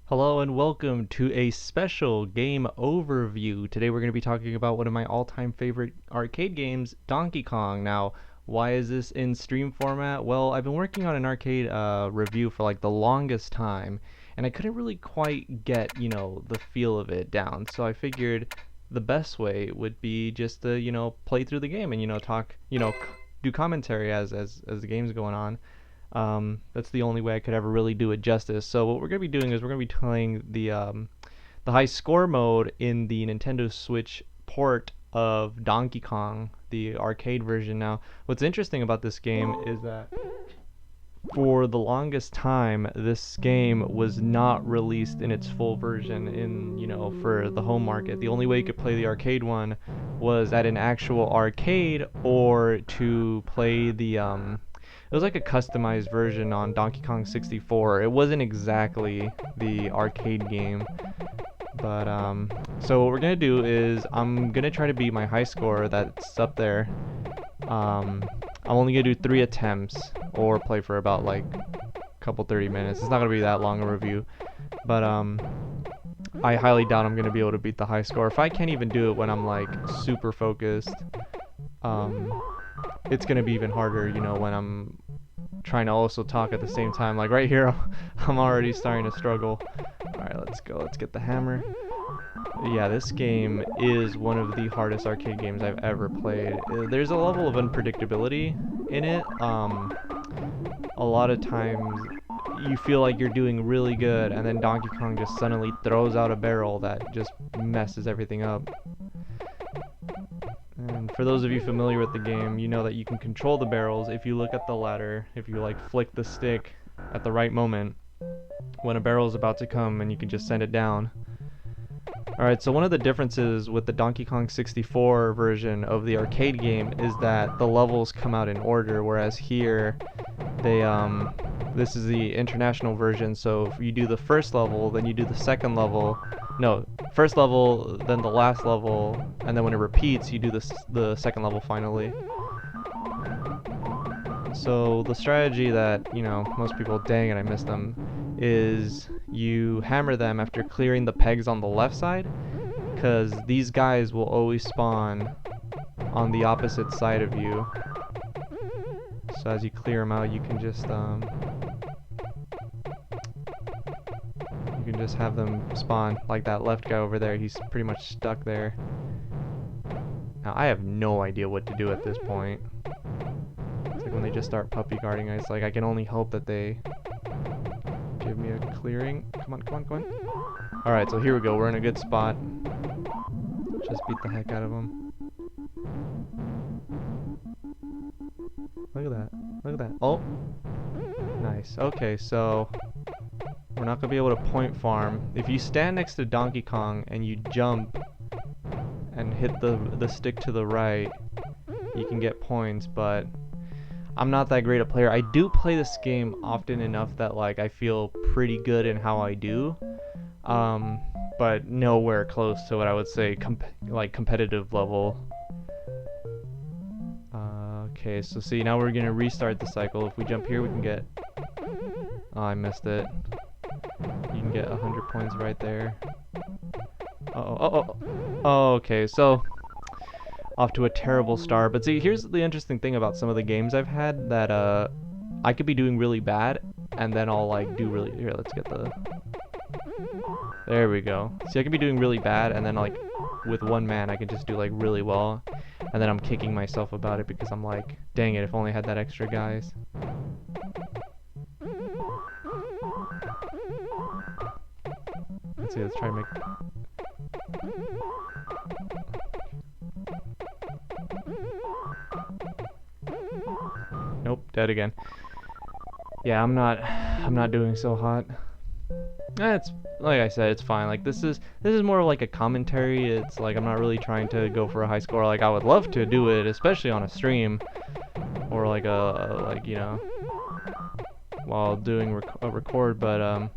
Hello and welcome to a special game overview. Today we're going to be talking about one of my all-time favorite arcade games, Donkey Kong. Now, why is this in stream format? Well, I've been working on an arcade review for like the longest time, and I couldn't really quite get, the feel of it down. So I figured the best way would be just to, play through the game and, talk, do commentary as the game's going on. That's the only way I could ever really do it justice. So what we're gonna be doing is we're gonna be playing the high score mode in the Nintendo Switch port of Donkey Kong, the arcade version. Now, what's interesting about this game is that for the longest time, this game was not released in its full version for the home market. The only way you could play the arcade one was at an actual arcade or to play it was like a customized version on Donkey Kong 64. It wasn't exactly the arcade game. But, so what we're gonna do is I'm gonna try to beat my high score that's up there. I'm only gonna do 3 attempts or play for about like a couple 30 minutes. It's not gonna be that long a review. But, I highly doubt I'm gonna be able to beat the high score. If I can't even do it when I'm like super focused, it's gonna be even harder, when I'm trying to also talk at the same time. Like right here, I'm already starting to struggle. Alright, let's go. Let's get the hammer. Yeah, this game is one of the hardest arcade games I've ever played. There's a level of unpredictability in it. A lot of times you feel like you're doing really good, and then Donkey Kong just suddenly throws out a barrel that just messes everything up. And for those of you familiar with the game, you know that you can control the barrels if you look at the ladder, if you like flick the stick at the right moment when a barrel is about to come, and you can just send it down. Alright, so one of the differences with the Donkey Kong 64 version of the arcade game is that the levels come out in order, whereas here this is the international version, so if you do the first level, then you do the second level. No, first level, then the last level, and then when it repeats, you do the second level finally. So the strategy that, most people, dang it, I missed them, is you hammer them after clearing the pegs on the left side, because these guys will always spawn on the opposite side of you. So as you clear them out, you can just have them spawn like that left guy over there. He's pretty much stuck there. Now I have no idea what to do at this point. It's like when they just start puppy guarding, it's like I can only hope that they give me a clearing. Come on, come on, come on. Alright, so here we go. We're in a good spot. Just beat the heck out of them. Look at that. Look at that. Oh! Nice. Okay, so we're not going to be able to point farm. If you stand next to Donkey Kong and you jump and hit the stick to the right, you can get points, but I'm not that great a player. I do play this game often enough that like I feel pretty good in how I do, but nowhere close to what I would say competitive level. Okay, so see, now we're gonna restart the cycle. If we jump here, we can get... Oh, I missed it. You can get 100 points right there. Oh, okay, so off to a terrible start. But see, here's the interesting thing about some of the games I've had, that I could be doing really bad, and then I'll like do really... Here, let's get the... There we go. See, I can be doing really bad, and then like with one man I can just do like really well, and then I'm kicking myself about it because I'm like, dang it, if only I had that extra guys. Let's see, let's try to make... Nope, dead again. Yeah, I'm not doing so hot. It's like I said, it's fine. Like this is more like a commentary. It's like I'm not really trying to go for a high score. Like I would love to do it, especially on a stream, or like while doing a record. But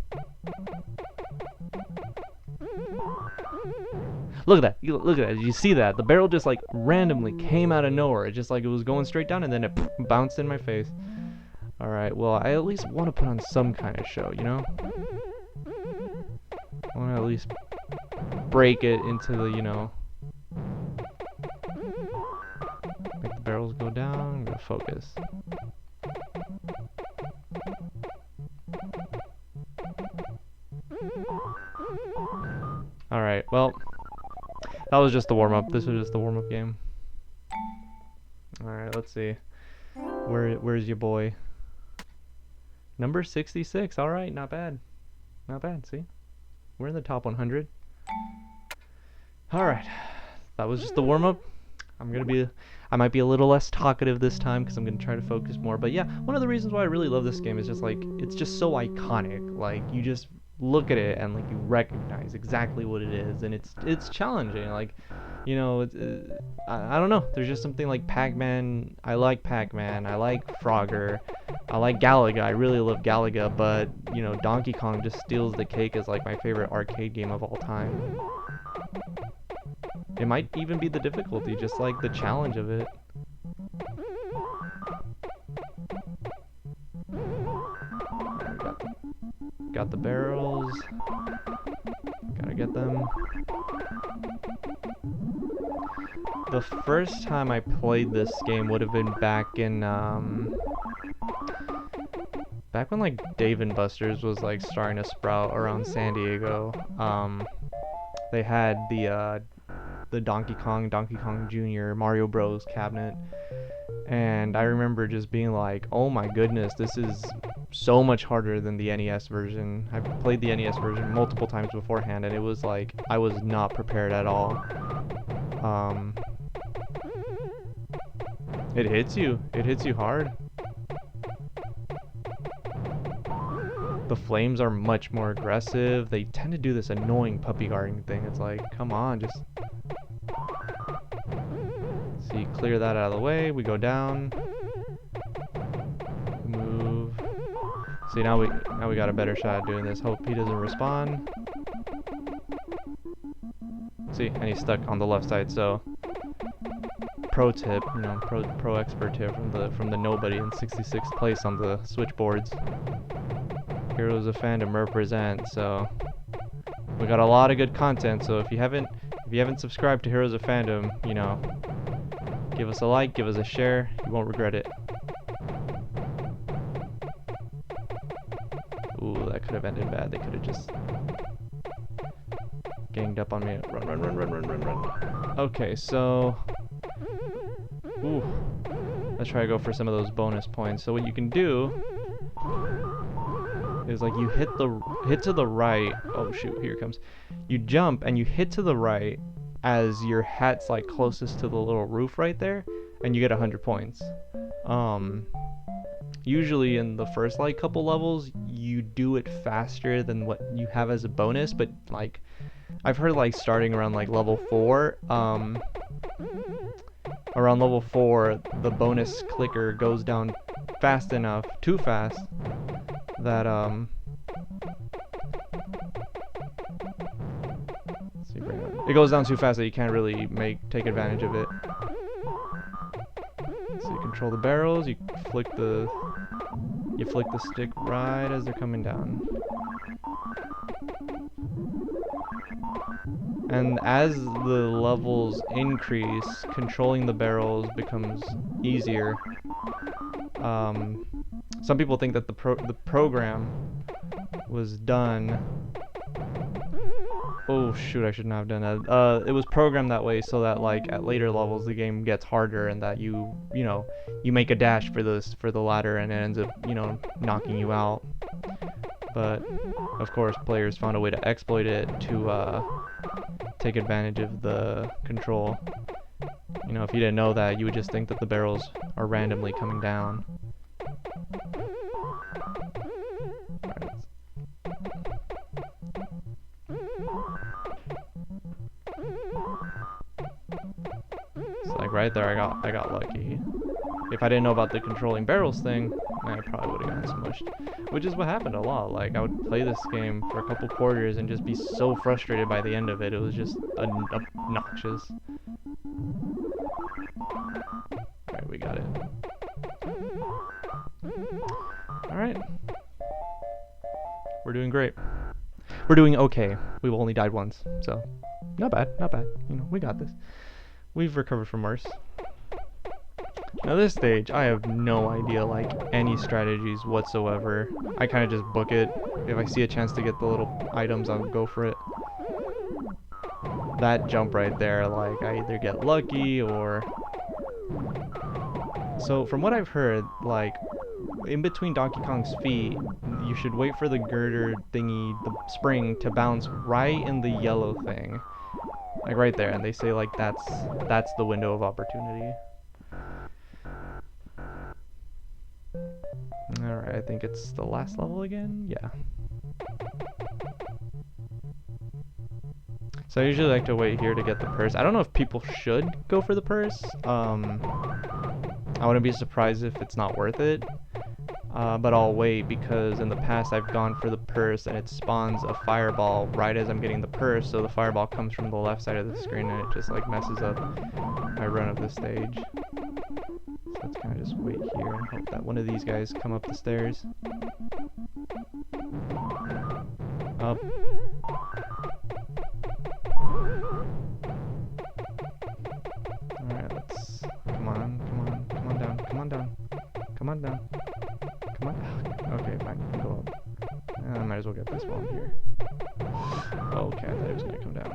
look at that! Look at that! Did you see that? The barrel just like randomly came out of nowhere. It just like it was going straight down, and then it bounced in my face. All right. Well, I at least want to put on some kind of show, I want to at least break it into the, you know, make the barrels go down. I'm gonna focus. Alright, well, that was just the warm-up. This was just the warm-up game. Alright, let's see. Where's your boy? Number 66. Alright, not bad. Not bad, see? We're in the top 100. Alright, that was just the warm-up. I might be a little less talkative this time because I'm going to try to focus more. But yeah, one of the reasons why I really love this game is just like, it's just so iconic. Like, you just look at it and like you recognize exactly what it is, and it's challenging. Like, you know, I don't know. There's just something like Pac-Man. I like Pac-Man. I like Frogger. I like Galaga. I really love Galaga. But you know, Donkey Kong just steals the cake as like my favorite arcade game of all time. It might even be the difficulty, just like the challenge of it. Got the barrels. Gotta get them. The first time I played this game would have been back in, back when like Dave and Buster's was like starting to sprout around San Diego. They had the Donkey Kong Jr., Mario Bros. Cabinet. And I remember just being like, oh my goodness, this is so much harder than the NES version. I've played the NES version multiple times beforehand, and it was like, I was not prepared at all. It hits you hard. The flames are much more aggressive. They tend to do this annoying puppy guarding thing. It's like, come on, just... See, clear that out of the way. We go down. Move. See, now we got a better shot at doing this. Hope he doesn't respawn. See, and he's stuck on the left side. So, pro tip, you know, pro expert tip from the nobody in 66th place on the switchboards. Heroes of Fandom represent. So, we got a lot of good content. So if you haven't subscribed to Heroes of Fandom, you know, give us a like, give us a share. You won't regret it. Ooh, that could have ended bad. They could have just ganged up on me. Run. Okay, so... Ooh. Let's try to go for some of those bonus points. So what you can do is like you hit to the right. Oh shoot, here it comes. You jump and you hit to the right as your hat's like closest to the little roof right there, and you get 100 points. Usually in the first like couple levels you do it faster than what you have as a bonus, but like I've heard like starting around like level 4, around level 4 the bonus clicker goes down fast enough, too fast, that it goes down too fast that you can't really take advantage of it. So you control the barrels, you flick the stick right as they're coming down. And as the levels increase, controlling the barrels becomes easier. Some people think that the program was done. Oh shoot, I should not have done that. It was programmed that way so that like at later levels the game gets harder, and that you know, you make a dash for the ladder and it ends up, you know, knocking you out. But of course players found a way to exploit it to take advantage of the control. You know, if you didn't know that, you would just think that the barrels are randomly coming down. So like right there, I got lucky. If I didn't know about the controlling barrels thing, I probably would have gotten smushed. Which is what happened a lot. Like, I would play this game for a couple quarters and just be so frustrated by the end of it. It was just obnoxious. Alright, we got it. Alright. We're doing great. We're doing okay. We've only died once, so not bad, not bad. You know, we got this. We've recovered from worse. Now this stage, I have no idea like any strategies whatsoever. I kind of just book it. If I see a chance to get the little items, I'll go for it. That jump right there, like I either get lucky or... So from what I've heard, like in between Donkey Kong's feet, you should wait for the girder thingy, the spring, to bounce right in the yellow thing. Like right there, and they say like that's the window of opportunity. Alright, I think it's the last level again? Yeah. So I usually like to wait here to get the purse. I don't know if people should go for the purse. I wouldn't be surprised if it's not worth it. But I'll wait because in the past I've gone for the purse and it spawns a fireball right as I'm getting the purse, so the fireball comes from the left side of the screen and it just like messes up my run of the stage. So let's kind of just wait here and hope that one of these guys come up the stairs. Up. Alright, let's... Come on, come on, come on down, come on down, come on down. Come on. Okay, fine. Go up. I might as well get this one here. Okay, I thought it was gonna come down.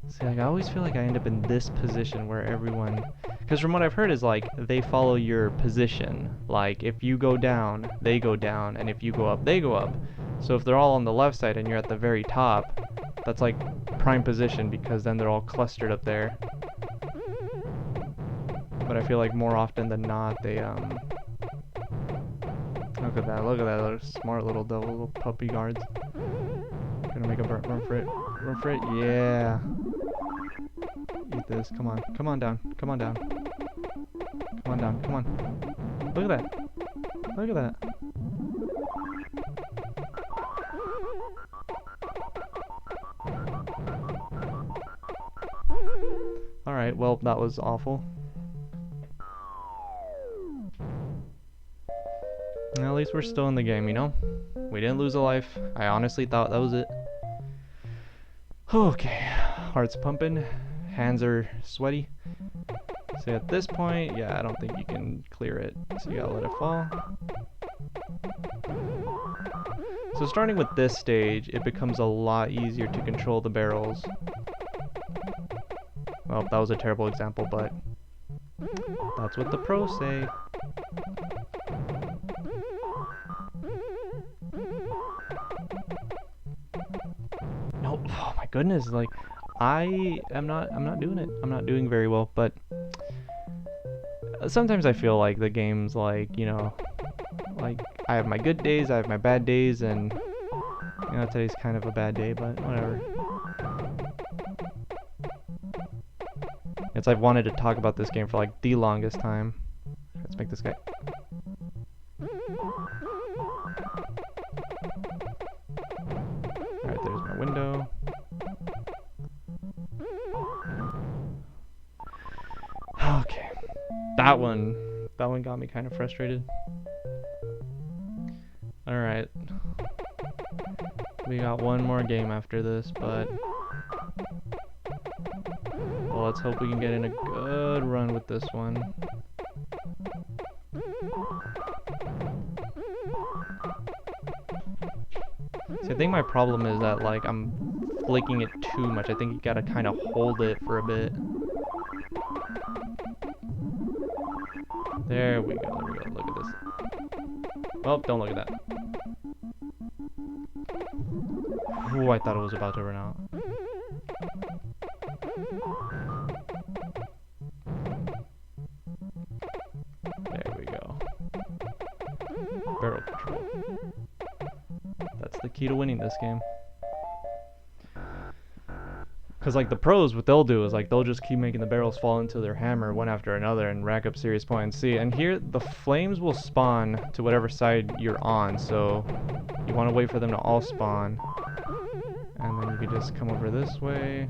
See, like, I always feel like I end up in this position where everyone... Because from what I've heard is, like, they follow your position. Like, if you go down, they go down, and if you go up, they go up. So if they're all on the left side and you're at the very top, that's, like, prime position, because then they're all clustered up there. But I feel like more often than not, they, Look at that, little smart little devil, little puppy guards. Gonna make a run for it. Run for it, yeah. Eat this, come on. Come on down, come on down. Come on down, come on. Look at that. Look at that. Alright, well, that was awful. At least we're still in the game, you know? We didn't lose a life. I honestly thought that was it. Okay, heart's pumping, hands are sweaty. So at this point, yeah, I don't think you can clear it. So you gotta let it fall. So starting with this stage, it becomes a lot easier to control the barrels. Well, that was a terrible example, but that's what the pros say. No, oh my goodness, like I'm not doing it. I'm not doing very well, but sometimes I feel like the game's like, you know, like I have my good days, I have my bad days, and you know, today's kind of a bad day, but whatever. It's I've wanted to talk about this game for like the longest time. Let's make this guy. Alright, there's my window. Okay. That one got me kind of frustrated. Alright. We got one more game after this, but well, let's hope we can get in a good run with this one. See, I think my problem is that, like, I'm flicking it too much. I think you gotta kind of hold it for a bit. There we go, there we go. Look at this. Oh, don't look at that. Ooh, I thought it was about to run out. There we go. Barrel control. That's the key to winning this game. Because, like, the pros, what they'll do is, like, they'll just keep making the barrels fall into their hammer one after another and rack up serious points. See, and here, the flames will spawn to whatever side you're on, so you want to wait for them to all spawn. And then you can just come over this way.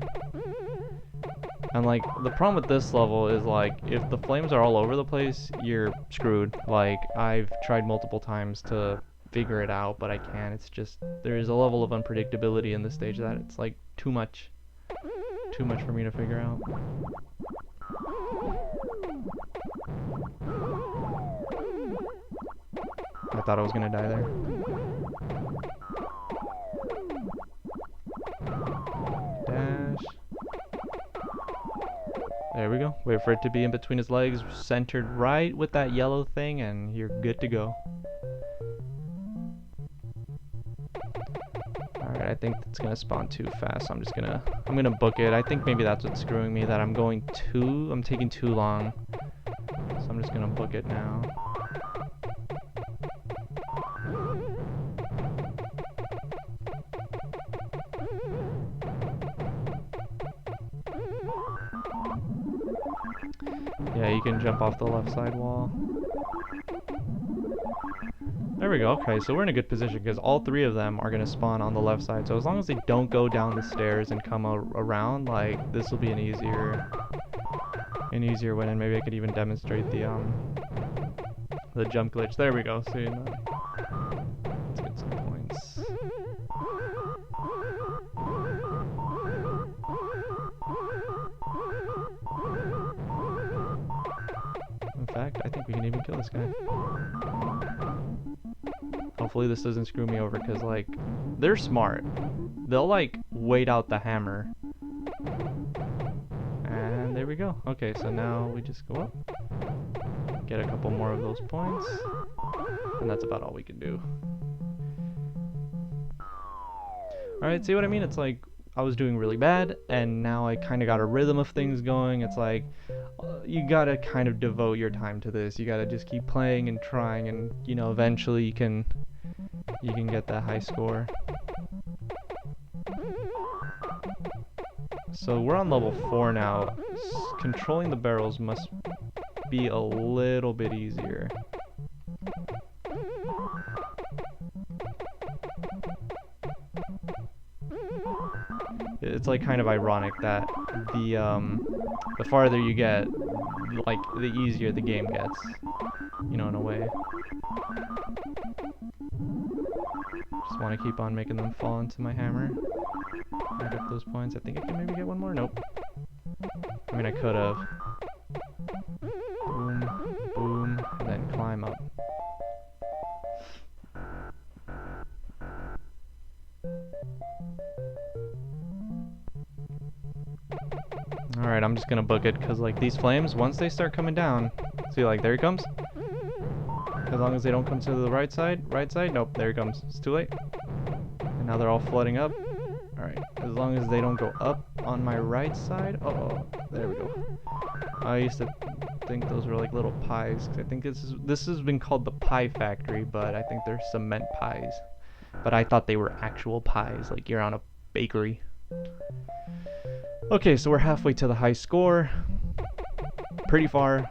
And, like, the problem with this level is, like, if the flames are all over the place, you're screwed. Like, I've tried multiple times to figure it out, but I can. It's just there is a level of unpredictability in this stage that it's like too much for me to figure out. I thought I was gonna die there. Dash. There we go. Wait for it to be in between his legs, centered right with that yellow thing, and you're good to go. Alright, I think it's gonna spawn too fast, so I'm gonna book it. I think maybe that's what's screwing me, that I'm taking too long. So I'm just gonna book it now. Yeah, you can jump off the left side wall. There we go. Okay, so we're in a good position because all three of them are going to spawn on the left side. So as long as they don't go down the stairs and come around, like, this will be an easier win. And maybe I could even demonstrate the jump glitch. There we go. See, let's get some points. In fact, I think we can even kill this guy. Hopefully this doesn't screw me over, because, like, they're smart. They'll, like, wait out the hammer. And there we go. Okay, so now we just go up. Get a couple more of those points. And that's about all we can do. Alright, see what I mean? It's like, I was doing really bad, and now I kind of got a rhythm of things going. It's like, you gotta kind of devote your time to this. You gotta just keep playing and trying, and, you know, eventually you can get that high score. So we're on level 4 now. Controlling the barrels must be a little bit easier. It's like kind of ironic that the farther you get, like, the easier the game gets, you know, in a way. Just want to keep on making them fall into my hammer. Add up those points. I think I can maybe get one more. Nope. I mean, I could have. Boom, boom, and then climb up. Alright, I'm just gonna book it, because, like, these flames, once they start coming down, see, like, there he comes. As long as they don't come to the right side, nope, there he comes. It's too late. And now they're all flooding up. Alright, as long as they don't go up on my right side, oh, there we go. I used to think those were like little pies, because I think this has been called the pie factory, but I think they're cement pies. But I thought they were actual pies, like you're on a bakery. Okay, so we're halfway to the high score. Pretty far.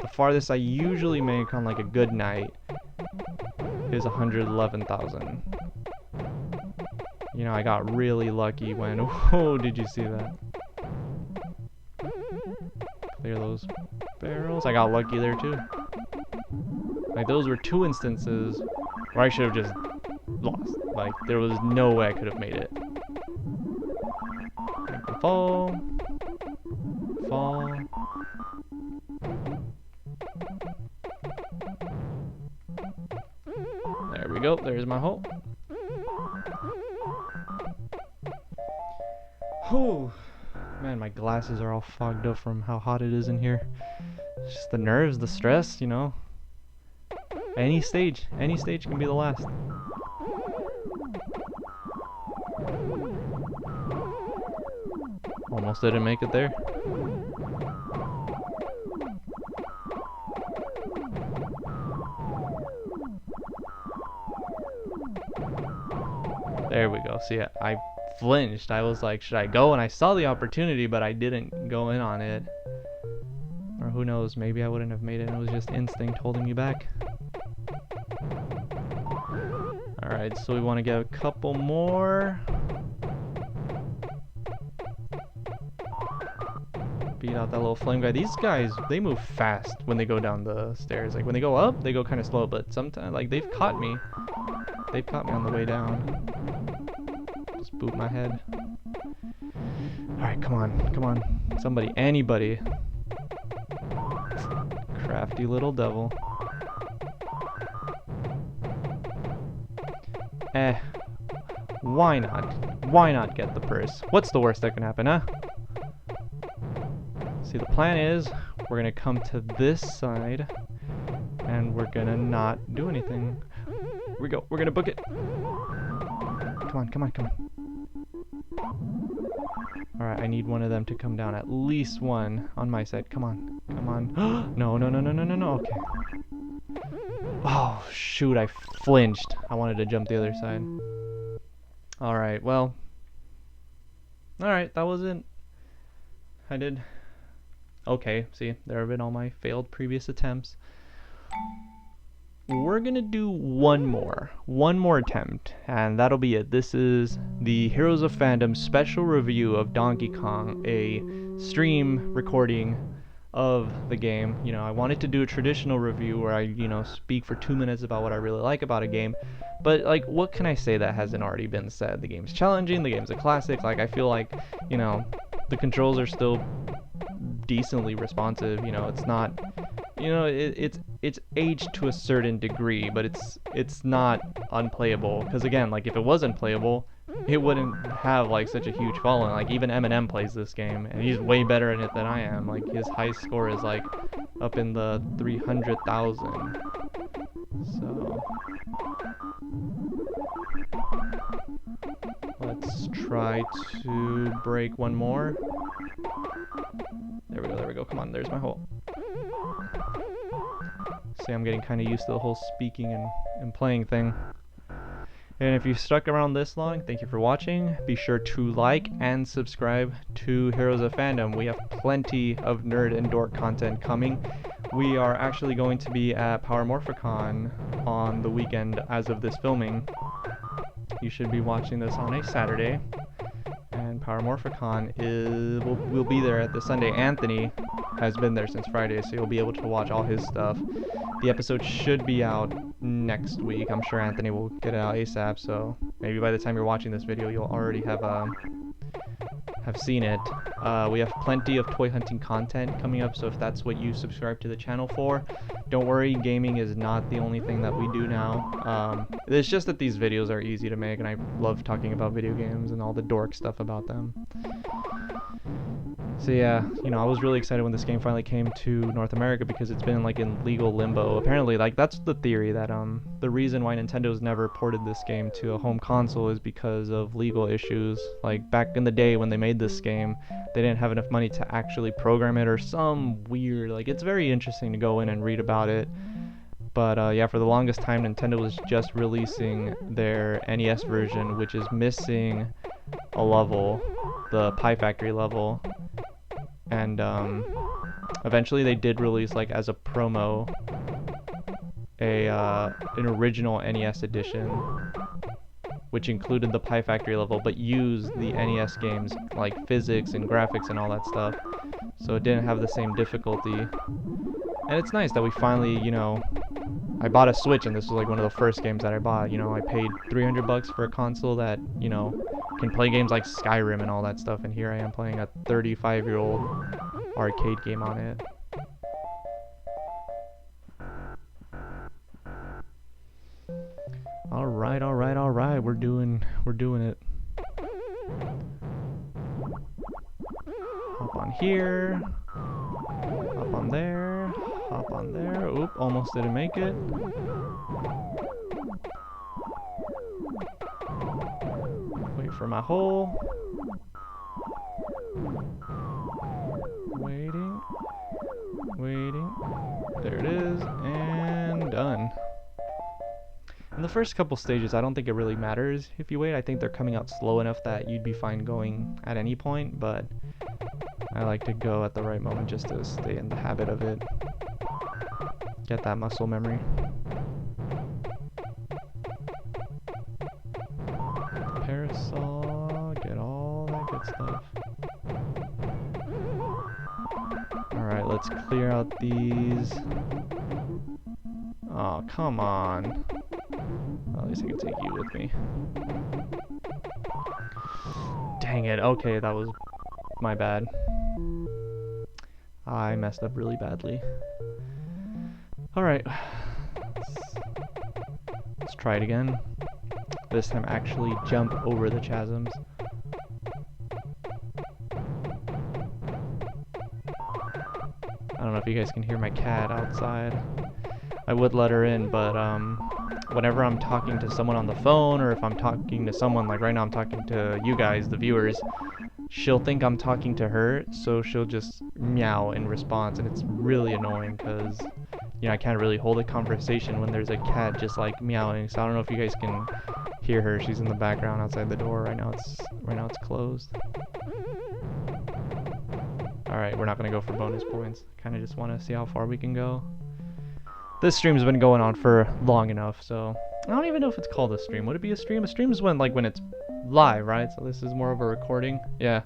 The farthest I usually make on, like, a good night is 111,000. You know, I got really lucky when... Oh, did you see that? Clear those barrels. I got lucky there, too. Like, those were 2 instances where I should have just lost. Like, there was no way I could have made it. Fall. Fall. There we go. There's my hole. Whew. Man, my glasses are all fogged up from how hot it is in here. It's just the nerves, the stress, you know. Any stage can be the last. Almost didn't make it there. There we go. See, I flinched. I was like, should I go? And I saw the opportunity, but I didn't go in on it. Or who knows, maybe I wouldn't have made it. It was just instinct holding me back. Alright, so we want to get a couple more. Beat out that little flame guy. These guys, they move fast when they go down the stairs. Like, when they go up, they go kind of slow, but sometimes, like, they've caught me They've caught me on the way down. Just boot my head. Alright, come on, come on. Somebody, anybody. Crafty little devil. Why not? Why not get the purse? What's the worst that can happen, huh? See, the plan is we're gonna come to this side and we're gonna not do anything. Here we go. We're gonna book it. Come on, come on, come on. Alright, I need one of them to come down. At least one on my side. Come on. Come on. No, no, no, no, no, no, no. Okay. Oh, shoot. I flinched. I wanted to jump the other side. Alright, well. Alright, that was it. I did. Okay, see, there have been all my failed previous attempts. We're gonna do one more attempt, and that'll be it. This is the Heroes of Fandom special review of Donkey Kong, a stream recording of the game. You know, I wanted to do a traditional review where I, you know, speak for 2 minutes about what I really like about a game, but like, what can I say that hasn't already been said? The game's challenging, the game's a classic. Like, I feel like, you know, the controls are still decently responsive. You know, it's not, you know, it's aged to a certain degree, but it's not unplayable. Because again, like, if it was unplayable, it wouldn't have like such a huge following. Like, even Eminem plays this game, and he's way better in it than I am. Like, his high score is like up in the 300,000. So let's try to break one more. There we go, there we go. Come on, there's my hole. See, I'm getting kind of used to the whole speaking and playing thing. And if you stuck around this long, thank you for watching. Be sure to like and subscribe to Heroes of Fandom. We have plenty of nerd and dork content coming. We are actually going to be at Power Morphicon on the weekend as of this filming. You should be watching this on a Saturday. And Power Morphicon will be there at the Sunday. Anthony has been there since Friday, so you'll be able to watch all his stuff. The episode should be out next week. I'm sure Anthony will get it out ASAP, so maybe by the time you're watching this video, you'll already have seen it. We have plenty of toy hunting content coming up, so if that's what you subscribe to the channel for, don't worry, gaming is not the only thing that we do now. It's just that these videos are easy to make, and I love talking about video games and all the dork stuff about them. So yeah, you know, I was really excited when this game finally came to North America because it's been like in legal limbo. Apparently, like, that's the theory, that the reason why Nintendo's never ported this game to a home console is because of legal issues. Like, back in the day when they made this game, they didn't have enough money to actually program it, or some weird, like, it's very interesting to go in and read about it. But yeah, for the longest time, Nintendo was just releasing their NES version, which is missing a level, the Pie Factory level. And eventually they did release, like, as a promo, an original NES edition, which included the Pie Factory level, but used the NES game's, like, physics and graphics and all that stuff. So it didn't have the same difficulty. And it's nice that we finally, you know, I bought a Switch, and this was like one of the first games that I bought. You know, I paid $300 for a console that, you know, can play games like Skyrim and all that stuff, and here I am playing a 35-year-old arcade game on it. Alright, alright, alright, we're doing it. Hop on here, hop on there, hop on there. Oop, almost didn't make it. Wait for my hole. Waiting, waiting. There it is, and done. In the first couple stages, I don't think it really matters if you wait. I think they're coming out slow enough that you'd be fine going at any point, but I like to go at the right moment just to stay in the habit of it. Get that muscle memory. Parasol, get all that good stuff. Alright, let's clear out these. Oh, come on. guess I can take you with me. Dang it. Okay, that was my bad. I messed up really badly. Alright. Let's try it again. This time actually jump over the chasms. I don't know if you guys can hear my cat outside. I would let her in, but whenever I'm talking to someone on the phone, or if I'm talking to someone, like right now I'm talking to you guys, the viewers, she'll think I'm talking to her, so she'll just meow in response, and it's really annoying because, you know, I can't really hold a conversation when there's a cat just like meowing. So I don't know if you guys can hear her. She's in the background outside the door. Right now it's closed. Alright, we're not gonna go for bonus points. Kinda just wanna see how far we can go. This stream's been going on for long enough, so I don't even know if it's called a stream. Would it be a stream? A stream is when it's live, right? So this is more of a recording. Yeah.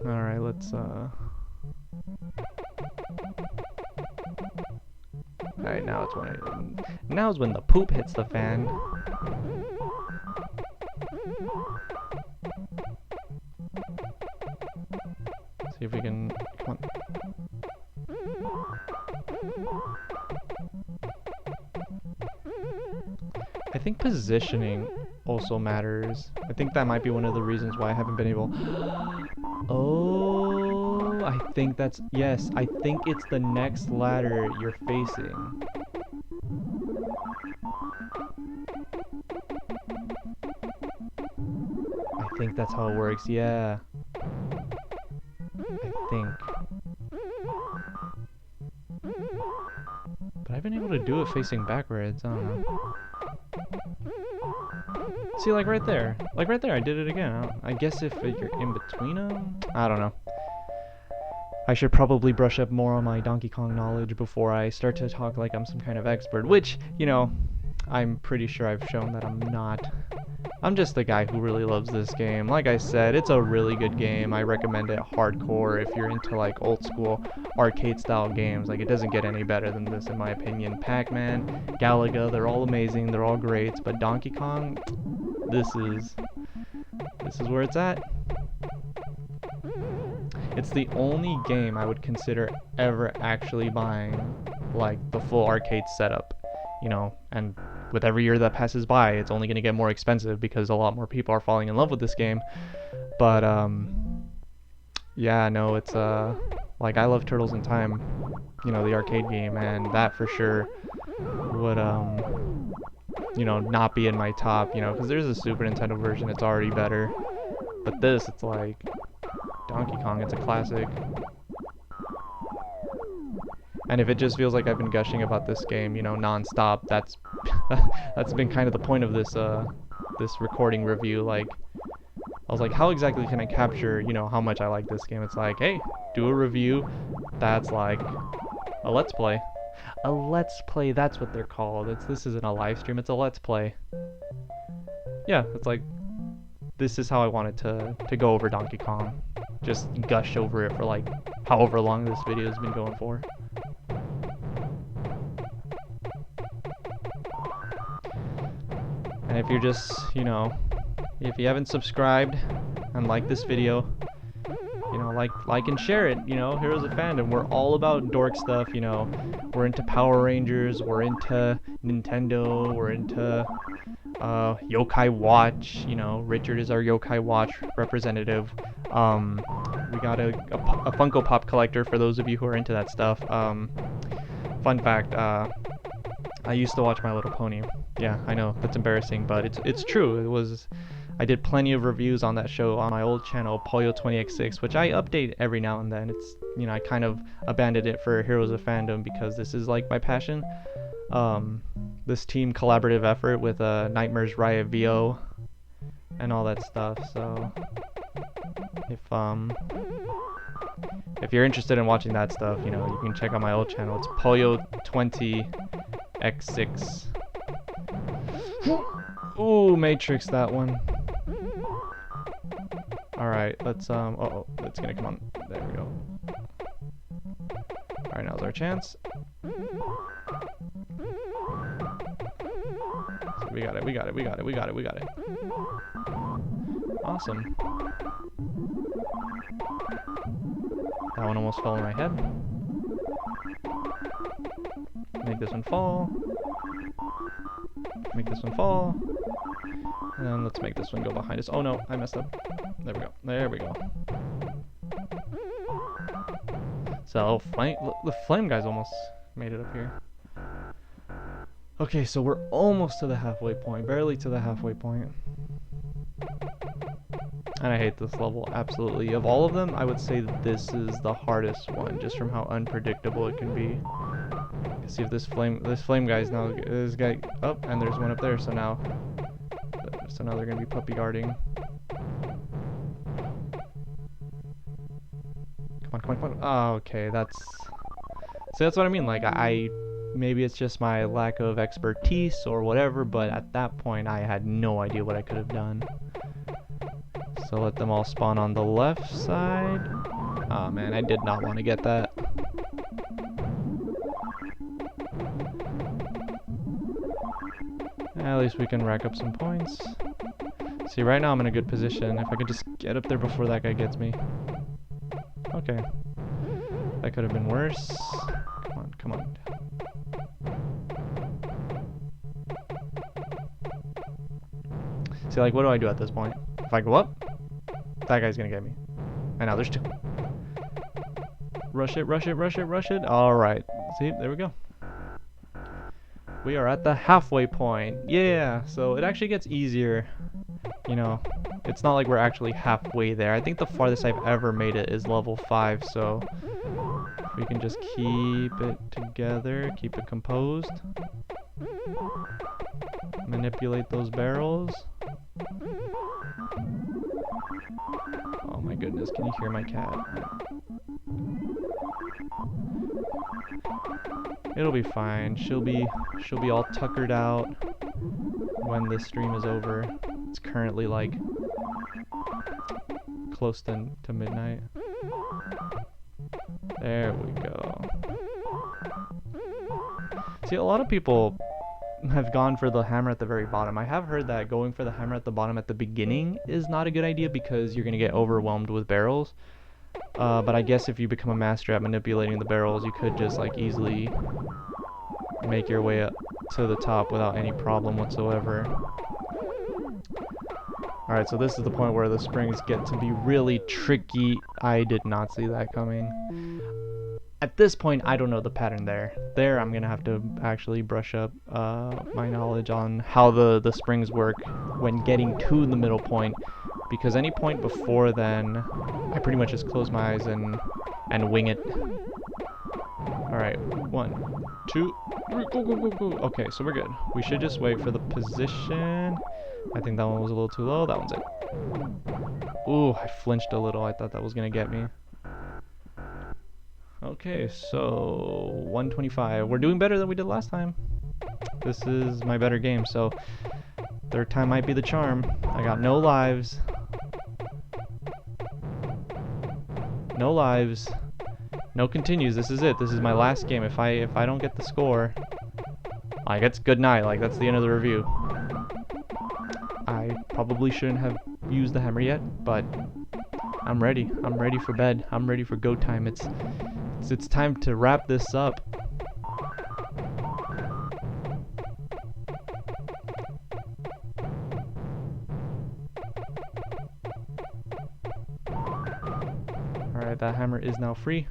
Alright, let's Alright, now is when the poop hits the fan. See if we can, come on. I think positioning also matters. I think that might be one of the reasons why I haven't been able... Oh, I think that's... Yes, I think it's the next ladder you're facing. I think that's how it works, yeah. I think. But I've been able to do it facing backwards, I don't know. See, like right there, I did it again. I guess if you're in between them, I don't know. I should probably brush up more on my Donkey Kong knowledge before I start to talk like I'm some kind of expert, which, you know, I'm pretty sure I've shown that I'm not. I'm just a guy who really loves this game. Like I said, it's a really good game. I recommend it hardcore if you're into like old school arcade style games. Like, it doesn't get any better than this in my opinion. Pac-Man, Galaga, they're all amazing, they're all great, but Donkey Kong, this is where it's at. It's the only game I would consider ever actually buying like the full arcade setup, you know, and with every year that passes by, it's only going to get more expensive because a lot more people are falling in love with this game. But yeah, no, it's like, I love Turtles in Time, you know, the arcade game, and that for sure would you know, not be in my top, you know, because there's a Super Nintendo version, it's already better. But this, it's like Donkey Kong, it's a classic. And if it just feels like I've been gushing about this game, you know, non-stop, that's that's been kind of the point of this this recording review. Like, I was like, how exactly can I capture, you know, how much I like this game? It's like, hey, do a review that's like a let's play. A let's play, that's what they're called. This isn't a live stream, it's a let's play. Yeah, it's like, this is how I wanted to go over Donkey Kong. Just gush over it for like however long this video has been going for. And if you're just, you know, if you haven't subscribed and liked this video, you know, like and share it, you know, Heroes of Fandom. We're all about dork stuff, you know. We're into Power Rangers, we're into Nintendo, we're into Yokai Watch, you know, Richard is our Yokai Watch representative. We got a Funko Pop collector for those of you who are into that stuff. Fun fact, I used to watch My Little Pony. Yeah, I know, that's embarrassing, but it's true. I did plenty of reviews on that show on my old channel, Pollo20x6, which I update every now and then. It's, you know, I kind of abandoned it for Heroes of Fandom because this is like my passion. This team collaborative effort with Nightmares Riot VO and all that stuff. So if you're interested in watching that stuff, you know, you can check out my old channel. It's Pollo20x6. Ooh, Matrix, that one. Alright, let's oh, it's gonna come on. There we go. Alright, now's our chance. We got it. We got it. We got it. We got it. We got it. Awesome. That one almost fell on my head. Make this one fall. Make this one fall. And then let's make this one go behind us. Oh no, I messed up. There we go. There we go. So, the flame guys almost made it up here. Okay, so we're almost to the halfway point. Barely to the halfway point. And I hate this level, absolutely. Of all of them, I would say that this is the hardest one, just from how unpredictable it can be. See if this flame guy's now, this guy up, and there's one up there, so now they're gonna be puppy guarding. Come on, come on, come on. Oh, okay, that's what I mean, like, maybe it's just my lack of expertise or whatever, but at that point, I had no idea what I could have done. So let them all spawn on the left side. Oh man, I did not want to get that. At least we can rack up some points. See, right now I'm in a good position. If I could just get up there before that guy gets me. Okay. That could have been worse. Come on, come on. See, like, what do I do at this point? If I go up, that guy's gonna get me. And now there's two. Rush it, rush it, rush it, rush it. Alright. See, there we go. We are at the halfway point. Yeah, so it actually gets easier. You know, it's not like we're actually halfway there. I think the farthest I've ever made it is level 5, so we can just keep it together, keep it composed. Manipulate those barrels. Oh my goodness, can you hear my cat? It'll be fine. She'll be all tuckered out when this stream is over. It's currently like close to midnight. There we go. See, a lot of people have gone for the hammer at the very bottom. I have heard that going for the hammer at the bottom at the beginning is not a good idea because you're gonna get overwhelmed with barrels. But I guess if you become a master at manipulating the barrels, you could just like easily make your way up to the top without any problem whatsoever. Alright, so this is the point where the springs get to be really tricky. I did not see that coming. At this point, I don't know the pattern there. There, I'm gonna have to actually brush up my knowledge on how the springs work when getting to the middle point. Because any point before then, I pretty much just close my eyes and wing it. Alright, 1, 2, 3, go, go, go, go. Okay, so we're good. We should just wait for the position. I think that one was a little too low. That one's it. Ooh, I flinched a little. I thought that was gonna get me. Okay, so 125. We're doing better than we did last time. This is my better game, so third time might be the charm. I got no lives. No lives. No continues. This is it. This is my last game. If I don't get the score, like, it's good night. Like, that's the end of the review. I probably shouldn't have used the hammer yet, but I'm ready. I'm ready for bed. I'm ready for go time. It's time to wrap this up. Alright, that hammer is now free.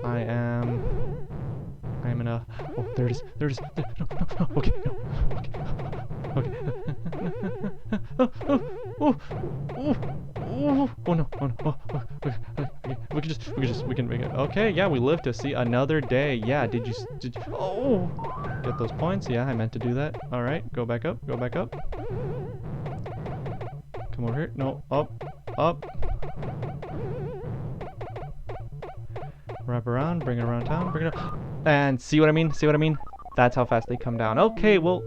I am in a... Oh, there it is. There it is. There, no, no, no. Okay, no. Okay. Okay. Oh no. Oh no. Oh, okay. We can make it. Okay, yeah, we live to see another day. Yeah, did you oh, get those points? Yeah, I meant to do that. All right, go back up. Go back up. Come over here. No, up. Wrap around, bring it around town, bring it up. And see what I mean? See what I mean? That's how fast they come down. Okay, well,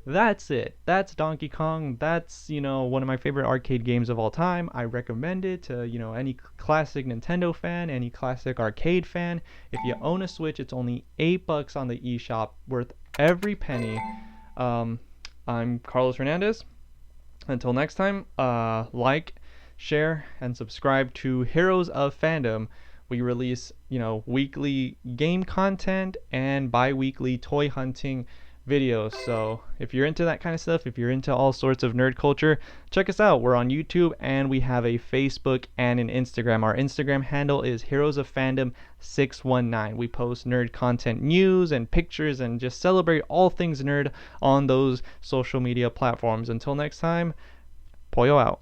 that's it. That's Donkey Kong. That's, you know, one of my favorite arcade games of all time. I recommend it to, you know, any classic Nintendo fan, any classic arcade fan. If you own a Switch, it's only $8 on the eShop, worth every penny. I'm Carlos Hernandez. Until next time, like, share, and subscribe to Heroes of Fandom. We release, weekly game content and bi-weekly toy hunting videos. So if you're into that kind of stuff, if you're into all sorts of nerd culture, check us out. We're on YouTube and we have a Facebook and an Instagram. Our Instagram handle is Heroes of Fandom 619. We post nerd content news and pictures and just celebrate all things nerd on those social media platforms. Until next time, Pollo out.